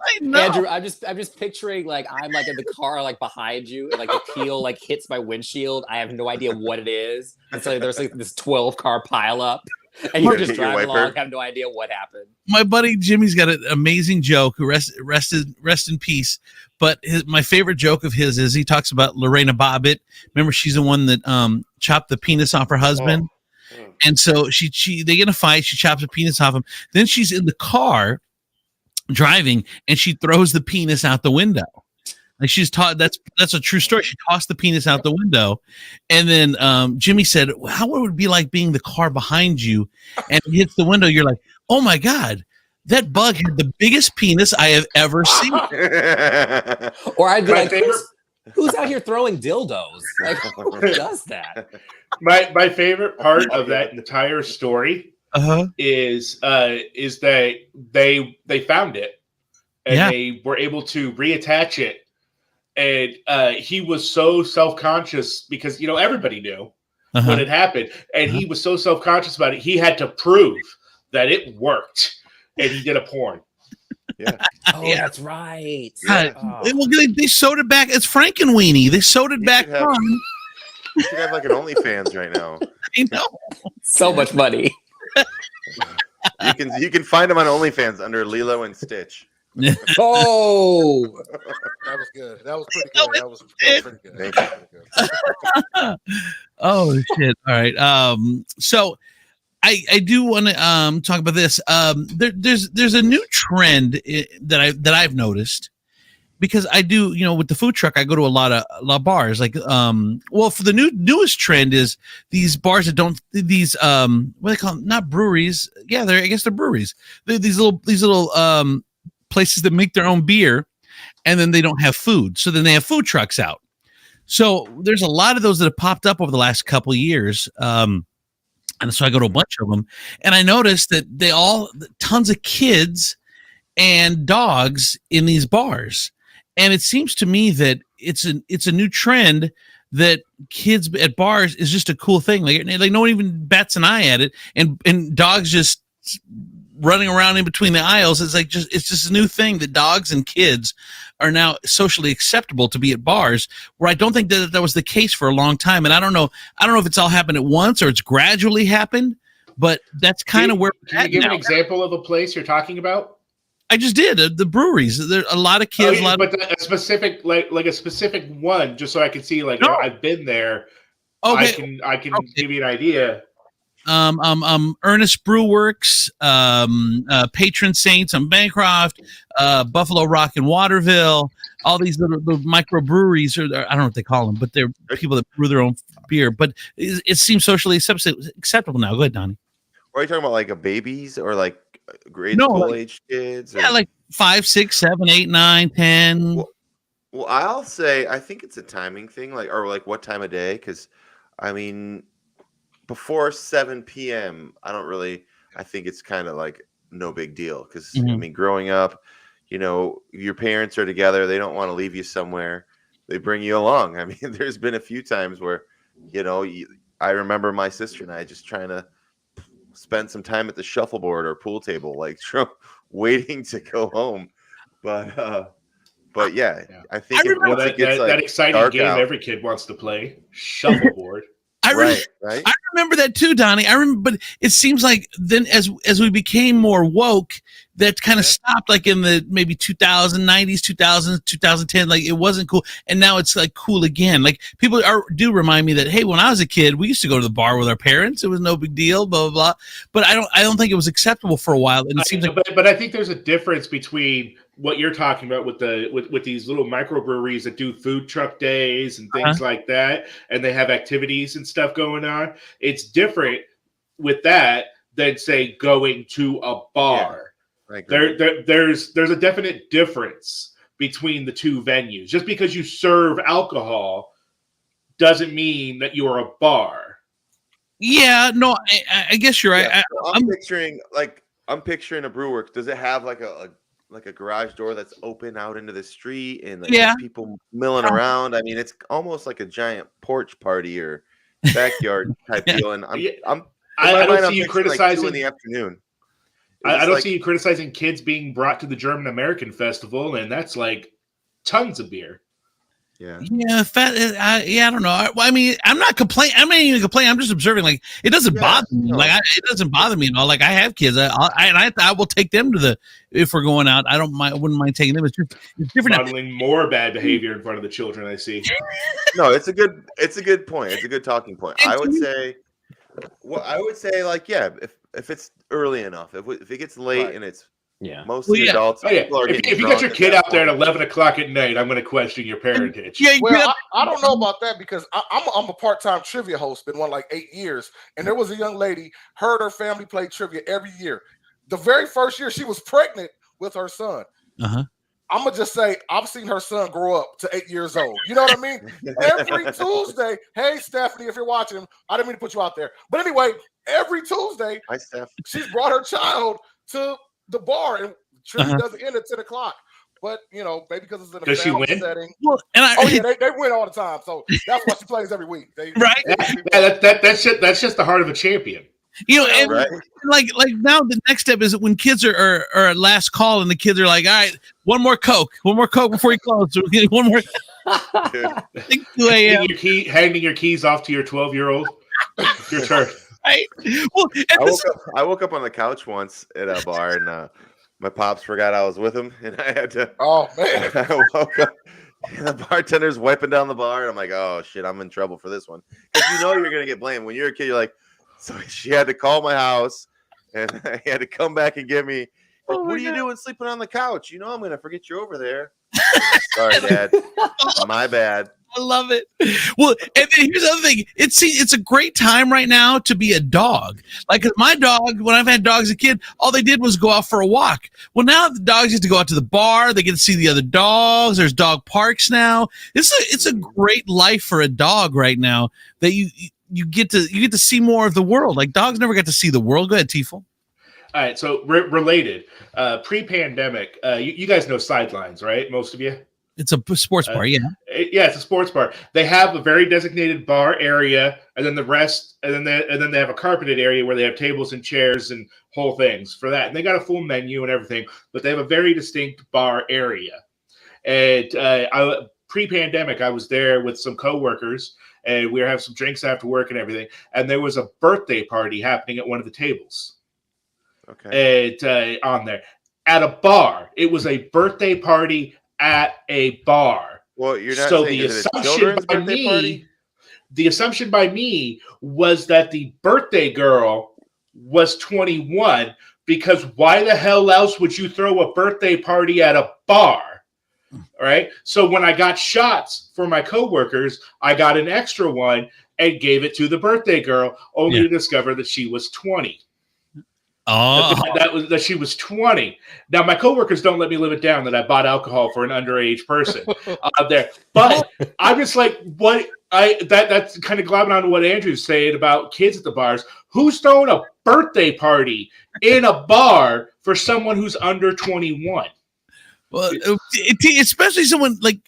I know.
Andrew, I'm just picturing like I'm like in the car like behind you and like the peel like hits my windshield. I have no idea what it is. And so there's like this 12 car pile up and you're
Hit
just
your
driving
wiper.
along, have no idea what happened.
My buddy Jimmy's got an amazing joke. Rest in peace. But my favorite joke of his is he talks about Lorena Bobbitt. Remember, she's the one that chopped the penis off her husband, and so they get in a fight. She chops the penis off him. Then she's in the car driving, and she throws the penis out the window. Like she's taught. That's a true story. She tossed the penis out the window, and then Jimmy said, "How would it be like being the car behind you, and it hits the window? You're like, oh my god." That bug had the biggest penis I have ever seen.
Or I'd be
My
like,
favorite-
who's out here throwing dildos? Like, who does that?
My favorite part of that entire story
Uh-huh.
is that they found it and
Yeah.
they were able to reattach it, and he was so self-conscious because everybody knew
Uh-huh.
what had happened, and he was so self-conscious about it. He had to prove that it worked, and he did a porn.
Oh,
Yeah.
that's right.
God,
Oh.
they sewed it back. It's Frankenweenie. They sewed it
You
back
should have-
on.
You should have like an OnlyFans right now.
I know.
So much money.
You can find them on OnlyFans under Lilo and Stitch.
Oh,
That was good. That was pretty good. That was pretty good.
Thank you.
Pretty good.
Oh shit! All right. So I do want to talk about this. There's a new trend that I've noticed because I do with the food truck I go to a lot of bars like for the newest trend is these bars that don't these what do they call them? Not breweries. Yeah, I guess they're breweries. They're these little places that make their own beer and then they don't have food. So then they have food trucks out. So there's a lot of those that have popped up over the last couple of years. And so I go to a bunch of them and I noticed that tons of kids and dogs in these bars. And it seems to me that it's a new trend that kids at bars is just a cool thing. Like no one even bats an eye at it. And dogs just running around in between the aisles. It's just a new thing that dogs and kids are now socially acceptable to be at bars, where I don't think that was the case for a long time. And I don't know if it's all happened at once or it's gradually happened, but that's kind of where
Can you give an example of a place you're talking about?
I just did the breweries. There are a lot of kids,
but a specific like a specific one, just so I can see. Like,
No.
I've been there.
Okay.
I can give you an idea.
Ernest Brew Works, Patron Saints on Bancroft, Buffalo Rock in Waterville, all these little microbreweries, or I don't know what they call them, but they're people that brew their own beer. But it seems socially acceptable now. Go ahead, Donnie.
Or are you talking about like a babies or like grade
No,
school
like-
age kids?
Yeah,
or-
like 5, 6, 7, 8, 9, 10.
Well, I'll say I think it's a timing thing, like or like what time of day, because I mean before 7 p.m. I think it's kind of like no big deal because I mean growing up, you know, your parents are together, they don't want to leave you somewhere, they bring you along. I mean, there's been a few times where, you know, I remember my sister and I just trying to spend some time at the shuffleboard or pool table, like waiting to go home, but yeah, I think once it gets
that exciting
dark
game
out,
every kid wants to play, shuffleboard.
right.
I remember that too, Donnie. But it seems like then as we became more woke, that kind of stopped like in the maybe 90s, 2000s, 2010. Like it wasn't cool, and now it's like cool again. Like people do remind me that, hey, when I was a kid, we used to go to the bar with our parents. It was no big deal, blah blah blah. But I don't think it was acceptable for a while. And it seems like,
but I think there's a difference between what you're talking about with these little microbreweries that do food truck days and things like that, and they have activities and stuff going on. It's different with that than say going to a bar. There's a definite difference between the two venues. Just because you serve alcohol doesn't mean that you're a bar.
Yeah, no, I guess you're right.
Yeah, so I'm picturing a Brewworks. Does it have like a garage door that's open out into the street and like people milling around? I mean, it's almost like a giant porch party or backyard type deal. And
I don't see you criticizing
in the afternoon.
I don't see you criticizing kids being brought to the German American Festival, and that's like tons of beer.
Yeah.
Yeah. I don't know. I mean, I'm not complaining. I'm not even complaining. I'm just observing. Like, it doesn't bother me.
No.
Like, it doesn't bother me at all. Like, I have kids. I will take them if we're going out. I wouldn't mind taking them. It's different.
Modeling more bad behavior in front of the children. I see.
No, it's a good point. It's a good talking point. I would say, like, yeah, if it's early enough, if it gets late and it's mostly adults.
If you got your kid out there at 11 o'clock at night, I'm going to question your parentage.
Well, I don't know about that because I'm a part-time trivia host, been one like 8 years, and there was a young lady, her family played trivia every year. The very first year, she was pregnant with her son. I'm gonna just say I've seen her son grow up to 8 years old. You know what I mean? Every Tuesday, hey Stephanie, if you're watching, I didn't mean to put you out there, but anyway, every Tuesday,
hi Steph,
she's brought her child to the bar, and trivia doesn't end at 10 o'clock. But you know, maybe because it's in a family setting.
Well,
they win all the time, so that's why she plays every week.
That's just the heart of a champion.
You know, and like now the next step is when kids are at last call and the kids are like, all right, one more Coke before you close. So we get one more. 2 a.m.
Handing your keys off to your 12-year-old. Your turn.
Right. Well,
I woke up on the couch once at a bar and my pops forgot I was with him and I had to.
Oh man!
I woke up. And the bartender's wiping down the bar and I'm like, oh shit, I'm in trouble for this one because you know you're gonna get blamed when you're a kid. You're like. So she had to call my house, and I had to come back and get me. Like, what are you doing sleeping on the couch? You know I'm going to forget you over there. Sorry, Dad. My bad.
I love it. Well, and then here's the other thing. It's a great time right now to be a dog. Like my dog, when I've had dogs as a kid, all they did was go out for a walk. Well, now the dogs get to go out to the bar. They get to see the other dogs. There's dog parks now. It's a great life for a dog right now that you get to see more of the world. Like dogs never got to see the world. Go ahead, Tifel.
All right, so related, pre-pandemic, you guys know Sidelines, right? Most of you.
It's a sports bar, yeah.
Yeah, it's a sports bar. They have a very designated bar area, and then the rest, and then they have a carpeted area where they have tables and chairs and whole things for that. And they got a full menu and everything, but they have a very distinct bar area. And pre-pandemic, I was there with some coworkers, and we were having some drinks after work and everything. And there was a birthday party happening at one of the tables.
Okay.
And on there at a bar, it was a birthday party at a bar.
Well, you're not
so
saying
the
is it a
assumption
children's
by
birthday
me,
party?
the assumption by me was that the birthday girl was 21, because why the hell else would you throw a birthday party at a bar? All right. So when I got shots for my coworkers, I got an extra one and gave it to the birthday girl, only to discover that she was 20.
Oh,
that she was 20. Now my coworkers don't let me live it down that I bought alcohol for an underage person there, but I'm just like, what? That's kind of globbing on to what Andrew's saying about kids at the bars. Who's throwing a birthday party in a bar for someone who's under 21?
well, especially someone like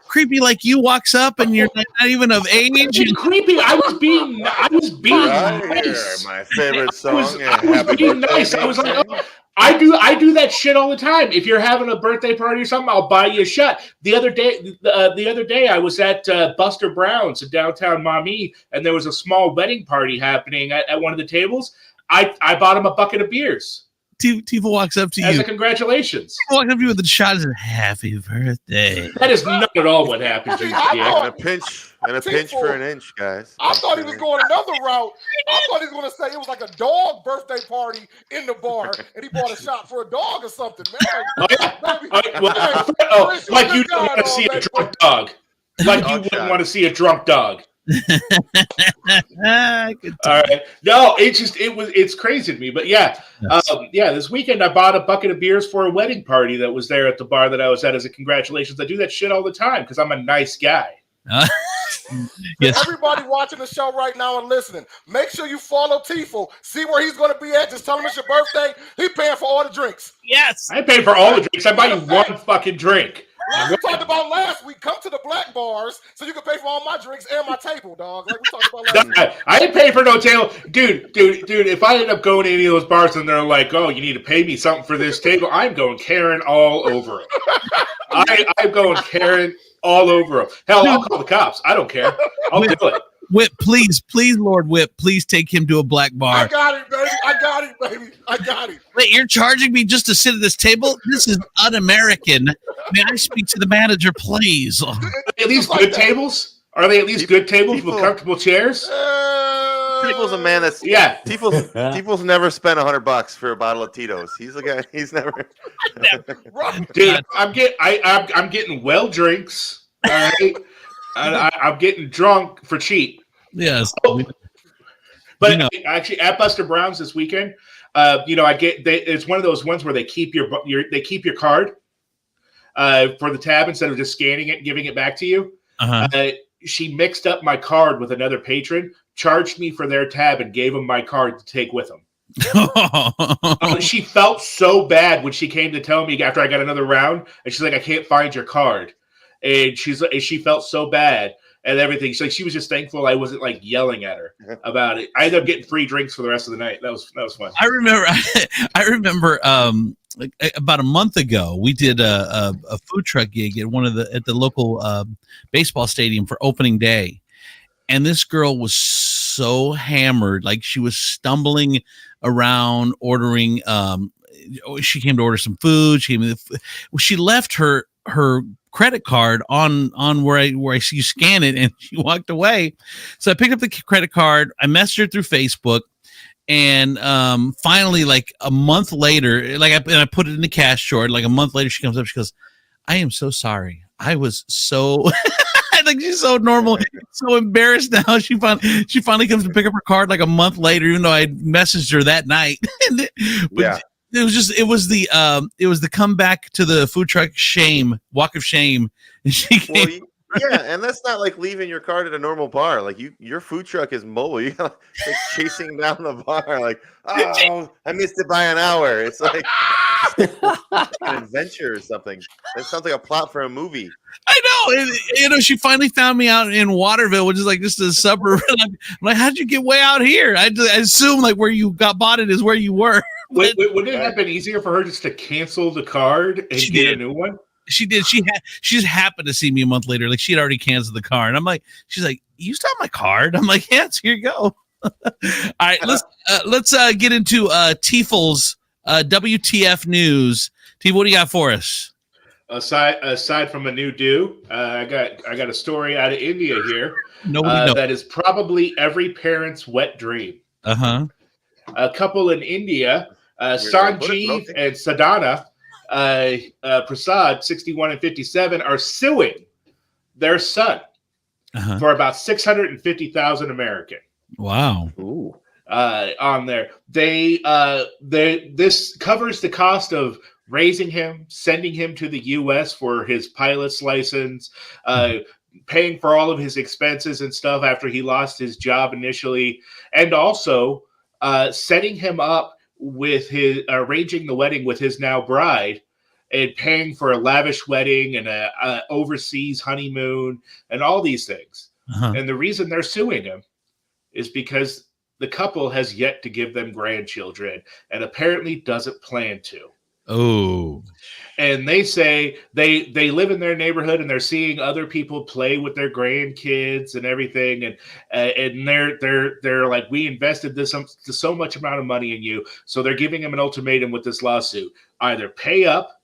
creepy like you walks up and you're not even of age.
Creepy. I was being
Right
nice.
here, my favorite song.
I was being nice. I was like, oh, I do that shit all the time. If you're having a birthday party or something, I'll buy you a shot. The other day, I was at Buster Brown's in downtown Maumee, and there was a small wedding party happening at one of the tables. I bought him a bucket of beers.
Tifa walks up to
As
you.
a congratulations.
Walks up to you with a shot and says, "Happy birthday."
That is not at all what happened to you.
And a pinch for an inch, guys.
I thought he was going another route. I thought he was going to say it was like a dog birthday party in the bar, and he bought a shot for a dog or something, man.
Oh, yeah. Like you don't want to see a drunk dog. Like you wouldn't want to see a drunk dog. All right. No, it's crazy to me. But yeah, this weekend I bought a bucket of beers for a wedding party that was there at the bar that I was at as a congratulations. I do that shit all the time because I'm a nice guy.
Yes.
Everybody watching the show right now and listening, make sure you follow Tifo. See where he's going to be at. Just tell him it's your birthday. He paying for all the drinks.
Yes.
I pay for all the drinks. I buy you one fucking drink.
Like we talked about last week, come to the black bars so you can pay for all my drinks and my table, dog. Like we talked about last week.
I ain't paying for no table. Dude, if I end up going to any of those bars and they're like, oh, you need to pay me something for this table, I'm going Karen all over it. I'm going Karen all over them. Hell, I'll call the cops. I don't care. I'll do it.
Whip, please, Lord Whip, please take him to a black bar.
I got it, baby. I got it.
Wait, you're charging me just to sit at this table? This is un-American. May I speak to the manager, please?
Are they at least good tables? Are they at least good tables with comfortable chairs?
Tifo's a man that's Tifo's never spent $100 for a bottle of Tito's. He's the guy. He's never.
Dude, I'm getting well drinks. All right, I'm getting drunk for cheap.
Yes.
But actually, at Buster Brown's this weekend, it's one of those ones where they keep your card for the tab instead of just scanning it and giving it back to you. She mixed up my card with another patron, charged me for their tab, and gave them my card to take with them. She felt so bad when she came to tell me after I got another round, and she's like, "I can't find your card," and she felt so bad and everything. So she was just thankful I wasn't like yelling at her about it. I ended up getting free drinks for the rest of the night. That was fun.
I remember. Like about a month ago, we did a food truck gig at the local baseball stadium for opening day, and this girl was so hammered, like she was stumbling around ordering. She came to order some food. She left her credit card on where I see you scan it, and she walked away. So I picked up the credit card. I messaged her through Facebook. And finally, like a month later, I put it in the cash drawer. Like a month later, she comes up. She goes, "I am so sorry. I was so like she's so normal, so embarrassed now." She finally comes to pick up her card like a month later, even though I messaged her that night. It was the comeback to the food truck walk of shame. And she came.
Yeah, and that's not like leaving your cart at a normal bar. Like your food truck is mobile. You got like chasing down the bar, like, oh, I missed it by an hour. It's like an adventure or something. That sounds like a plot for a movie.
I know. She finally found me out in Waterville, which is like just a suburb. I'm like, how'd you get way out here? I assume like where you got bought it is where you were.
Wouldn't it have been easier for her just to cancel the card and get a new one?
She did. She just happened to see me a month later. Like she had already canceled the card. And I'm like, she's like, you still have my card? I'm like, yes, here you go. All right, let's get into Tiefel's WTF news. Tief, what do you got for us?
Aside from a new do, I got a story out of India here.
Nobody knows.
That is probably every parent's wet dream.
Uh-huh.
A couple in India, Sanjeev and Sadhana Prasad, 61 and 57, are suing their son for about $650,000 American.
Wow.
Ooh.
On there. This covers the cost of raising him, sending him to the U.S. for his pilot's license, paying for all of his expenses and stuff after he lost his job initially, and also setting him up with his arranging the wedding with his now bride and paying for a lavish wedding and a overseas honeymoon and all these things. And the reason they're suing him is because the couple has yet to give them grandchildren and apparently doesn't plan to.
Oh.
And they say they live in their neighborhood and they're seeing other people play with their grandkids and everything, and they're like, we invested so much amount of money in you, so they're giving him an ultimatum with this lawsuit: either pay up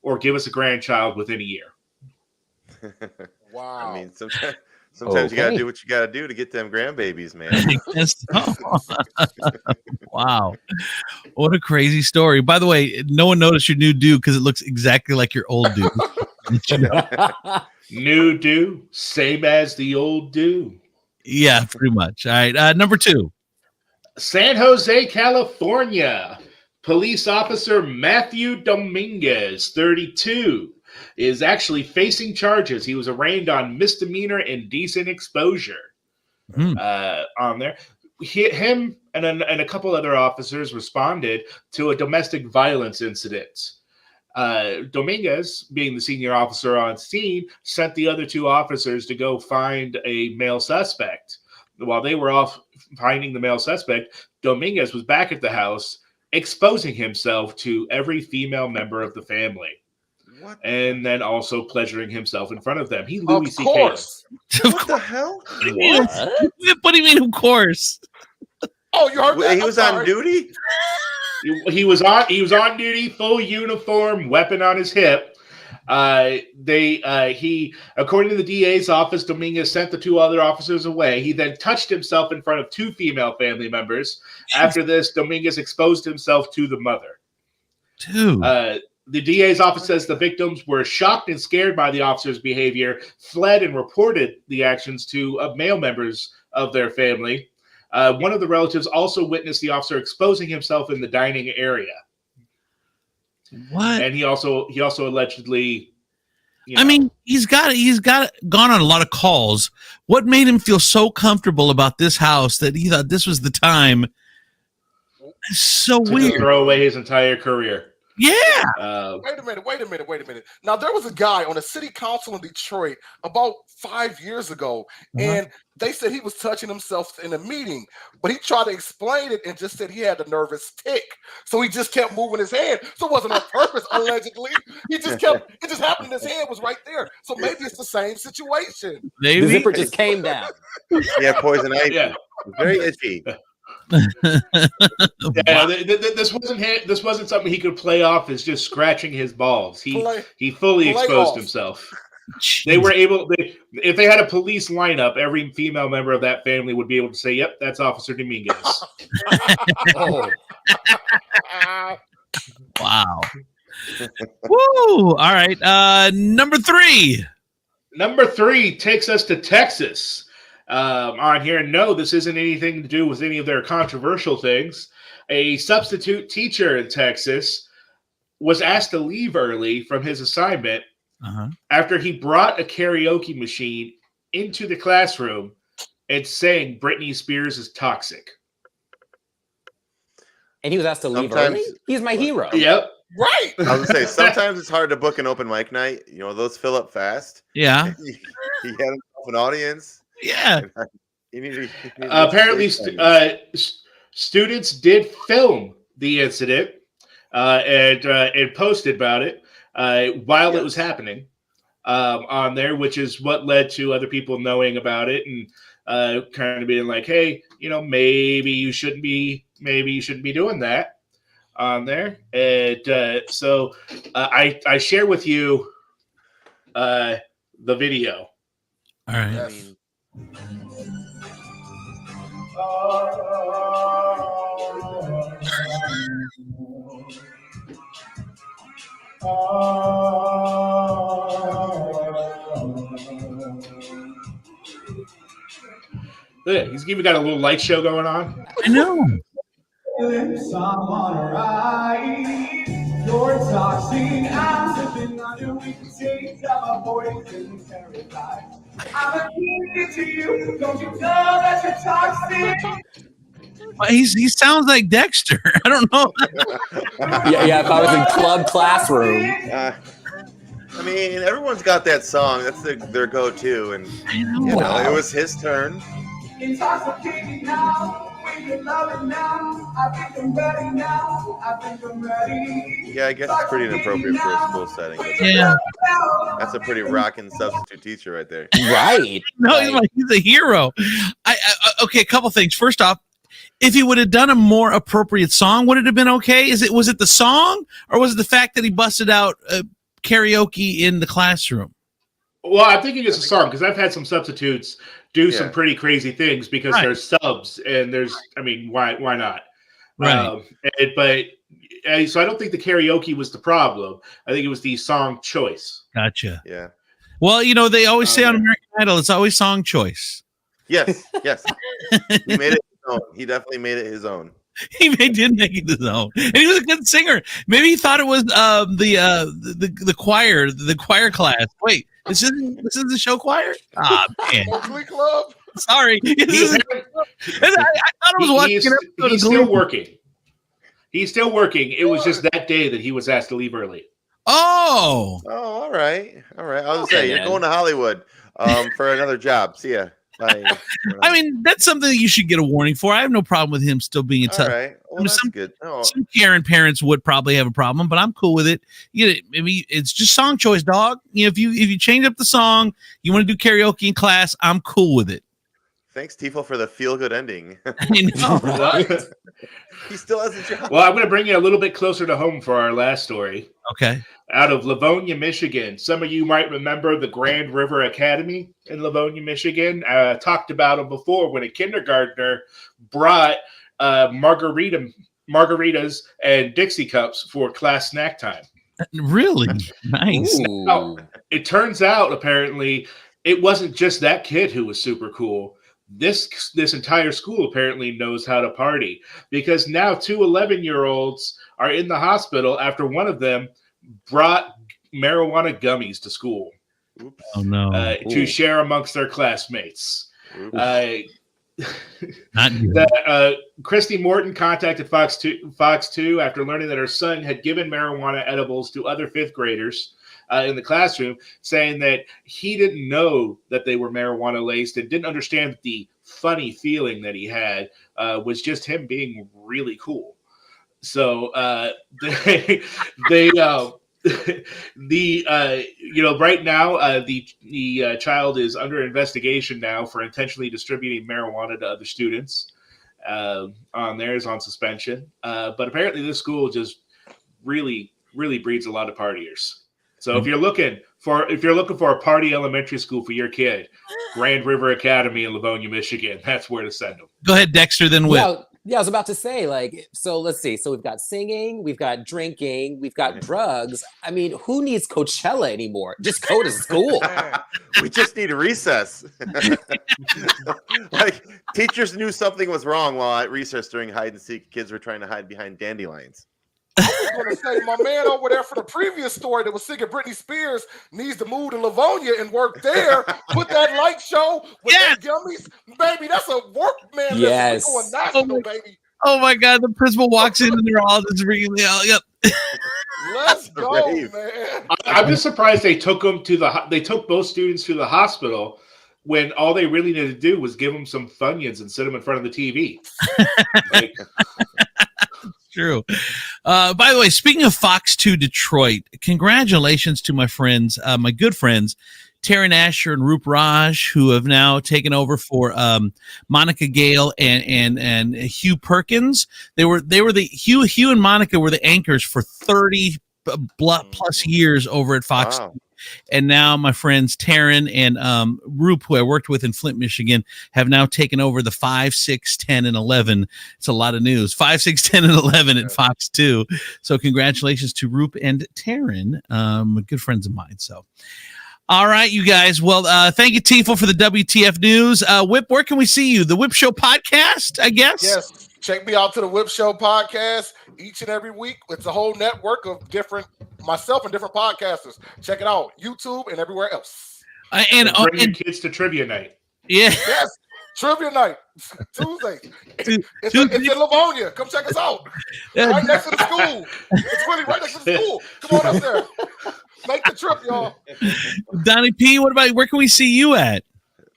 or give us a grandchild within a year.
Wow.
I mean, sometimes you gotta do what you gotta do to get them grandbabies, man.
Wow, what a crazy story! By the way, no one noticed your new do because it looks exactly like your old do.
New do, same as the old do.
Yeah, pretty much. All right, number 2,
San Jose, California. Police officer Matthew Dominguez, 32. is actually facing charges. He was arraigned on misdemeanor indecent exposure on there. Him and a couple other officers responded to a domestic violence incident. Dominguez, being the senior officer on scene, sent the other 2 officers to go find a male suspect. While they were off finding the male suspect, Dominguez was back at the house exposing himself to every female member of the family. What? And then also pleasuring himself in front of them. He Louis C.K.
Of course.
What the hell?
What do you mean, of course?
Oh, you heard that?
He was on duty?
He was on duty, full uniform, weapon on his hip. He, according to the DA's office, Dominguez sent the 2 other officers away. He then touched himself in front of 2 female family members. After this, Dominguez exposed himself to the mother.
Dude.
The DA's office says the victims were shocked and scared by the officer's behavior, fled and reported the actions to male members of their family. One of the relatives also witnessed the officer exposing himself in the dining area.
What?
And he also allegedly,
I mean, he's gone on a lot of calls. What made him feel so comfortable about this house that he thought this was the time? It's so weird.
Throw away his entire career.
Yeah.
Wait a minute. Now, there was a guy on a city council in Detroit about 5 years ago, and they said he was touching himself in a meeting, but he tried to explain it and just said he had a nervous tick. So he just kept moving his hand. So it wasn't on purpose, allegedly. It just happened, his hand was right there. So maybe it's the same situation.
Maybe.
The zipper just came down.
Yeah, poison ivy. Yeah. Very itchy.
This wasn't something he could play off as just scratching his balls. He fully exposed himself. They were able, if they had a police lineup, every female member of that family would be able to say, "Yep, that's Officer Dominguez."
Oh. Wow. Woo! All right. Number 3.
Number 3 takes us to Texas. On here, no, this isn't anything to do with any of their controversial things. A substitute teacher in Texas was asked to leave early from his assignment after he brought a karaoke machine into the classroom and saying Britney Spears is toxic.
And he was asked to leave early? He's my hero.
Yep.
Right.
I was gonna say sometimes it's hard to book an open mic night. You know, those fill up fast.
Yeah.
He had himself an audience.
Yeah.
Apparently, students did film the incident and posted about it while it was happening on there, which is what led to other people knowing about it and kind of being like, "Hey, you know, maybe you shouldn't be doing that." On there, and so I share with you the video.
All right.
Yes.
Look, he's even got a little light show going on.
I know.
Someone right. You're toxic. I'm sipping on your weak taste of a poison paradise. I'm addicted to you. Don't you know that you're toxic?
He sounds like Dexter. I don't know.
Yeah. If I was in club classroom.
I mean, everyone's got that song. That's their go-to, and you know, it was his turn.
Intoxicating now. I think I'm ready now. I think I'm ready.
Yeah, I guess it's pretty inappropriate for a school setting.
Yeah.
That's a pretty rocking substitute teacher right there.
Right.
No, he's a hero. Okay, a couple things. First off, if he would have done a more appropriate song, would it have been okay? Was it the song, or was it the fact that he busted out karaoke in the classroom?
Well, I'm thinking it's a song because I've had some substitutes do some pretty crazy things because there's subs and why not?
Right.
So I don't think the karaoke was the problem. I think it was the song choice.
Gotcha.
Yeah.
Well, they always say on American Idol, it's always song choice.
Yes. He made it his own. He definitely made it his own.
He did make it his own, and he was a good singer. Maybe he thought it was the choir class. Wait, this is the show choir. Ah, man.
Glee Club.
Sorry, I thought it was watching an episode
He's
of Glee.
still working. He's still working. It was just that day that he was asked to leave early.
Oh,
all right. I was gonna say you're going to Hollywood for another job. See ya. Bye.
I mean, that's something that you should get a warning for. I have no problem with him still being a tough.
All right. Well, that's good.
Some Karen parents would probably have a problem, but I'm cool with it. Maybe it's just song choice, dog. If you change up the song, you want to do karaoke in class, I'm cool with it.
Thanks, Tifo, for the feel-good ending.
I know, right?
He still has a job.
Well, I'm going to bring you a little bit closer to home for our last story.
Okay.
Out of Livonia, Michigan. Some of you might remember the Grand River Academy in Livonia, Michigan. Talked about them before when a kindergartner brought margaritas and Dixie cups for class snack time.
Really? Nice.
Now, it turns out, apparently, it wasn't just that kid who was super cool. This entire school apparently knows how to party because now 2 11-year-olds are in the hospital after one of them brought marijuana gummies to school.
Oops.
Oh no!
To share amongst their classmates.
Not good.
Christy Morton contacted Fox 2 after learning that her son had given marijuana edibles to other 5th graders in the classroom, saying that he didn't know that they were marijuana laced and didn't understand the funny feeling that he had was just him being really cool. So right now the child is under investigation now for intentionally distributing marijuana to other students. On suspension, but apparently this school just really breeds a lot of partiers. So if you're looking for a party elementary school for your kid, Grand River Academy in Livonia, Michigan, that's where to send them.
Go ahead, Dexter. Then Whip.
Yeah, I was about to say, so let's see. So we've got singing, we've got drinking, we've got drugs. I mean, who needs Coachella anymore? Just go to school.
We just need a recess. Teachers knew something was wrong while at recess during hide and seek. Kids were trying to hide behind dandelions.
I was going to say, my man over there for the previous story that was singing Britney Spears needs to move to Livonia and work there. Put that light show with them gummies. Baby, that's a work, man.
Yes.
We're going national, baby.
Oh my God! The principal walks in and they're all just ringing the out. Yep.
Let's go, man.
I'm just surprised they took them to they took both students to the hospital when all they really needed to do was give them some Funyuns and sit them in front of the TV. Like,
true. By the way, speaking of Fox 2 Detroit, congratulations to my friends, my good friends, Taryn Asher and Roop Raj, who have now taken over for Monica Gale and Hugh Perkins. They were the Hugh and Monica were the anchors for 30 plus years over at Fox.
Wow.
And now my friends Taryn and Roop, who I worked with in Flint, Michigan, have now taken over the 5, 6, 10, and 11. It's a lot of news. 5, 6, 10, and 11 at Fox 2. So congratulations to Roop and Taryn, good friends of mine. So, all right, you guys. Well, thank you, Tifo, for the WTF news. Whip, where can we see you? The Whip Show podcast, I guess?
Yes. Check me out to the Whip Show podcast each and every week. It's a whole network of myself and different podcasters. Check it out. YouTube and everywhere else.
and bring your kids to trivia night.
Yeah.
Yes. Trivia night. Tuesday. It's in Livonia. Come check us out. Right next to the school. It's really right next to the school. Come on up there. Make the trip, y'all.
Donnie P, where can we see you at?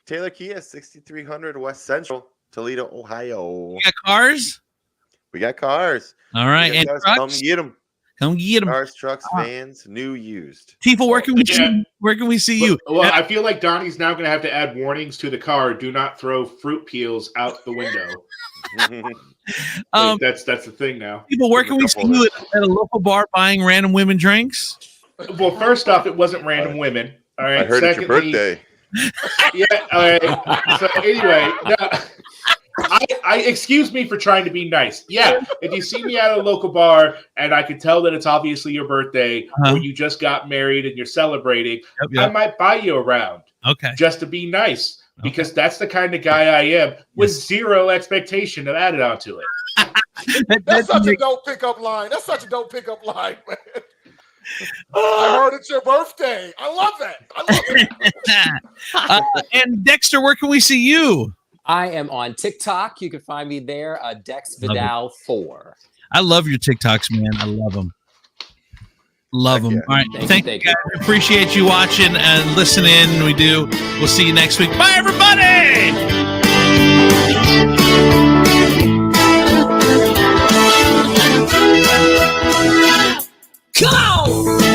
Taylor Kia, 6300 West Central, Toledo, Ohio.
You got cars?
We got cars.
All right. And
cars.
trucks?
Come get them.
Come get them.
Cars, trucks, vans, new, used.
Tifo, where can we see you?
Well, I feel like Donnie's now going to have to add warnings to the car. Do not throw fruit peels out the window. That's the thing now.
People, where can we see you at a local bar buying random women drinks?
Well, first off, it wasn't random women. All right.
I heard it's your birthday.
Yeah. All right. So anyway, I excuse me for trying to be nice. Yeah, if you see me at a local bar and I can tell that it's obviously your birthday or you just got married and you're celebrating, I might buy you a round.
Okay.
Just to be nice, because that's the kind of guy I am, with zero expectation of added onto it.
That's such a dope pickup line. That's such a dope pickup line, man. I heard it's your birthday. I love that.
And Dexter, where can we see you?
I am on TikTok. You can find me there, Dex Vidal 4.
I love your TikToks, man. I love them. Love them. All right. Thank you, guys. Appreciate you watching and listening. We do. We'll see you next week. Bye, everybody.
Come on!